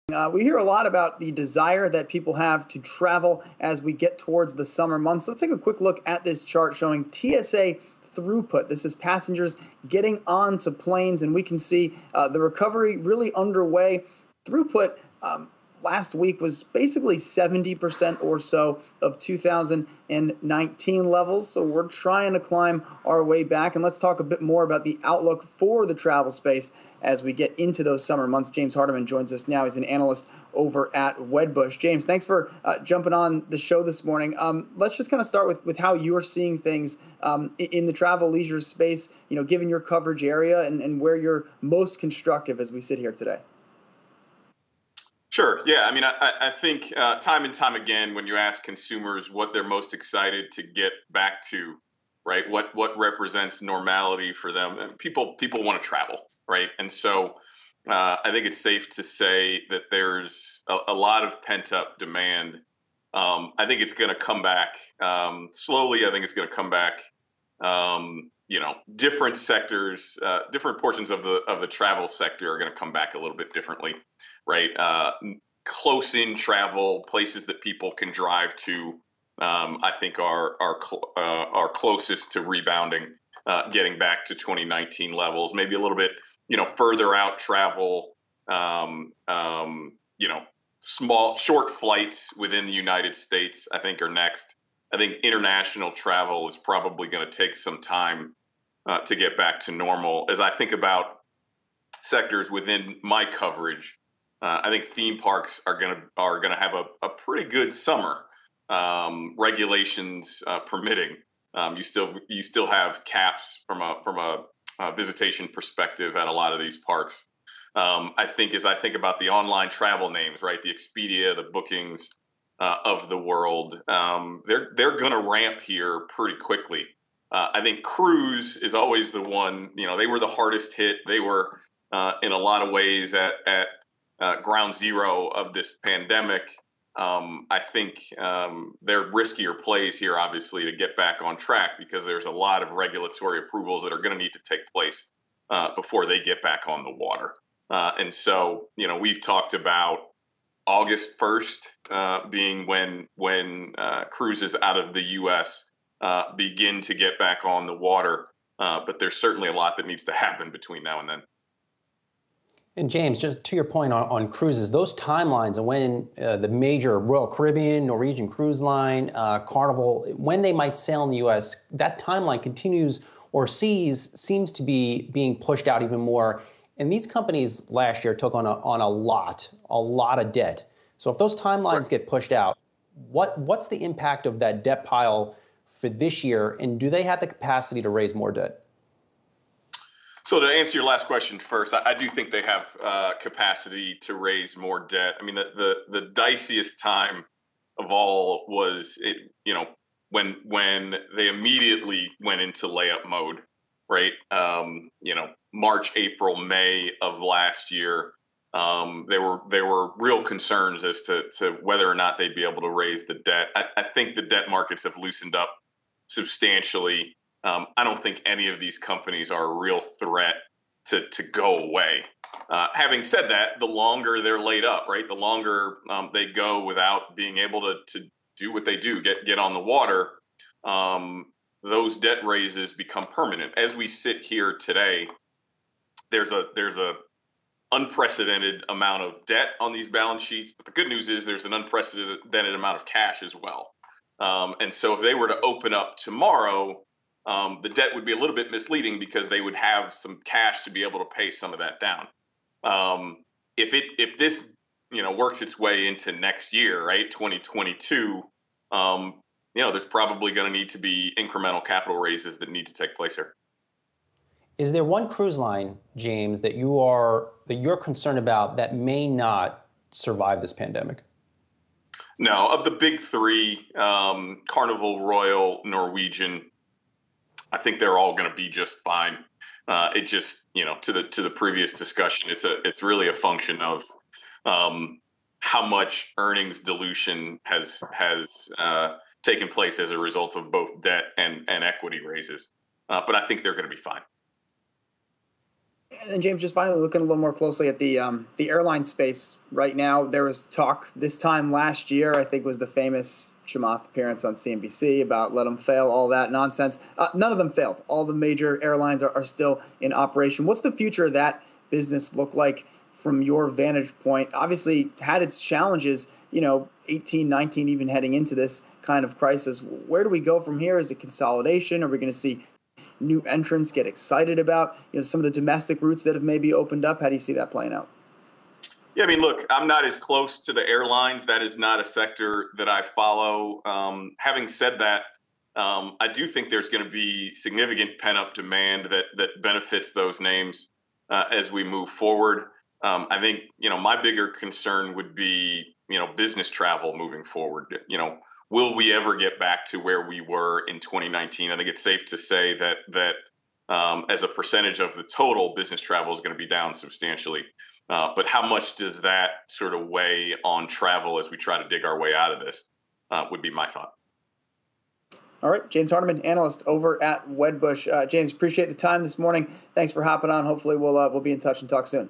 We hear a lot about the desire that people have to travel as we get towards the summer months. Let's take a quick look at this chart showing TSA throughput. This is passengers getting onto planes, and we can see the recovery really underway. Throughput last week was basically 70% or so of 2019 levels. So we're trying to climb our way back. And let's talk a bit more about the outlook for the travel space as we get into those summer months. James Hardiman joins us now. He's an analyst over at Wedbush. James, thanks for jumping on the show this morning. Let's just kind of start with how you're seeing things in the travel leisure space, given your coverage area and where you're most constructive as we sit here today. Sure. Yeah. I mean, I think time and time again, when you ask consumers what they're most excited to get back to, right, what represents normality for them, people want to travel, right? And so I think it's safe to say that there's a lot of pent up demand. I think it's going to come back slowly. I think it's going to come back. Different sectors, different portions of the travel sector are going to come back a little bit differently, right? Close-in travel, places that people can drive to, I think are closest to rebounding, getting back to 2019 levels. Maybe a little bit, further out travel, small, short flights within the United States, I think are next. I think international travel is probably going to take some time to get back to normal. As I think about sectors within my coverage, I think theme parks are going to have a pretty good summer, regulations permitting. You still have caps from a visitation perspective at a lot of these parks. I think as I think about the online travel names, right, the Expedia, the Bookings of the world, they're going to ramp here pretty quickly. I think cruise is always the one. They were the hardest hit. They were in a lot of ways at ground zero of this pandemic. I think they're riskier plays here, obviously, to get back on track because there's a lot of regulatory approvals that are going to need to take place before they get back on the water. And so, we've talked about August 1st being when cruises out of the U.S. Begin to get back on the water. But there's certainly a lot that needs to happen between now and then. And James, just to your point on cruises, those timelines and when the major Royal Caribbean, Norwegian Cruise Line, Carnival, when they might sail in the U.S., that timeline continues or seems to be being pushed out even more. And these companies last year took on a lot of debt. So if those timelines get pushed out, what's the impact of that debt pile for this year? And do they have the capacity to raise more debt? So to answer your last question first, I do think they have capacity to raise more debt. I mean, the diciest time of all was when they immediately went into layup mode, right? March, April, May of last year, there were real concerns as to whether or not they'd be able to raise the debt. I think the debt markets have loosened up substantially. I don't think any of these companies are a real threat to go away. Having said that, the longer they're laid up, right, the longer they go without being able to do what they do, get on the water, those debt raises become permanent. As we sit here today, there's a unprecedented amount of debt on these balance sheets, but the good news is there's an unprecedented amount of cash as well. And so if they were to open up tomorrow, the debt would be a little bit misleading because they would have some cash to be able to pay some of that down. If this works its way into next year, right, 2022, there's probably going to need to be incremental capital raises that need to take place here. Is there one cruise line, James, that you're concerned about that may not survive this pandemic? No, of the big three, Carnival, Royal, Norwegian, I think they're all going to be just fine. It just, to the previous discussion, it's really a function of how much earnings dilution has taken place as a result of both debt and equity raises. But I think they're going to be fine. And then James, just finally looking a little more closely at the airline space right now. There was talk this time last year, I think, was the famous Chamath appearance on CNBC about let them fail, all that nonsense. None of them failed. All the major airlines are still in operation. What's the future of that business look like from your vantage point? Obviously, had its challenges, 18, 19, even heading into this kind of crisis. Where do we go from here? Is it consolidation? Are we going to see new entrants get excited about some of the domestic routes that have maybe opened up? How do you see that playing out? Yeah, I mean, look, I'm not as close to the airlines. That is not a sector that I follow. Having said that, I do think there's going to be significant pent-up demand that benefits those names as we move forward. I think my bigger concern would be business travel moving forward. Will we ever get back to where we were in 2019? I think it's safe to say that as a percentage of the total, business travel is going to be down substantially. But how much does that sort of weigh on travel as we try to dig our way out of this would be my thought. All right, James Hardiman, analyst over at Wedbush. James, appreciate the time this morning. Thanks for hopping on. Hopefully we'll be in touch and talk soon.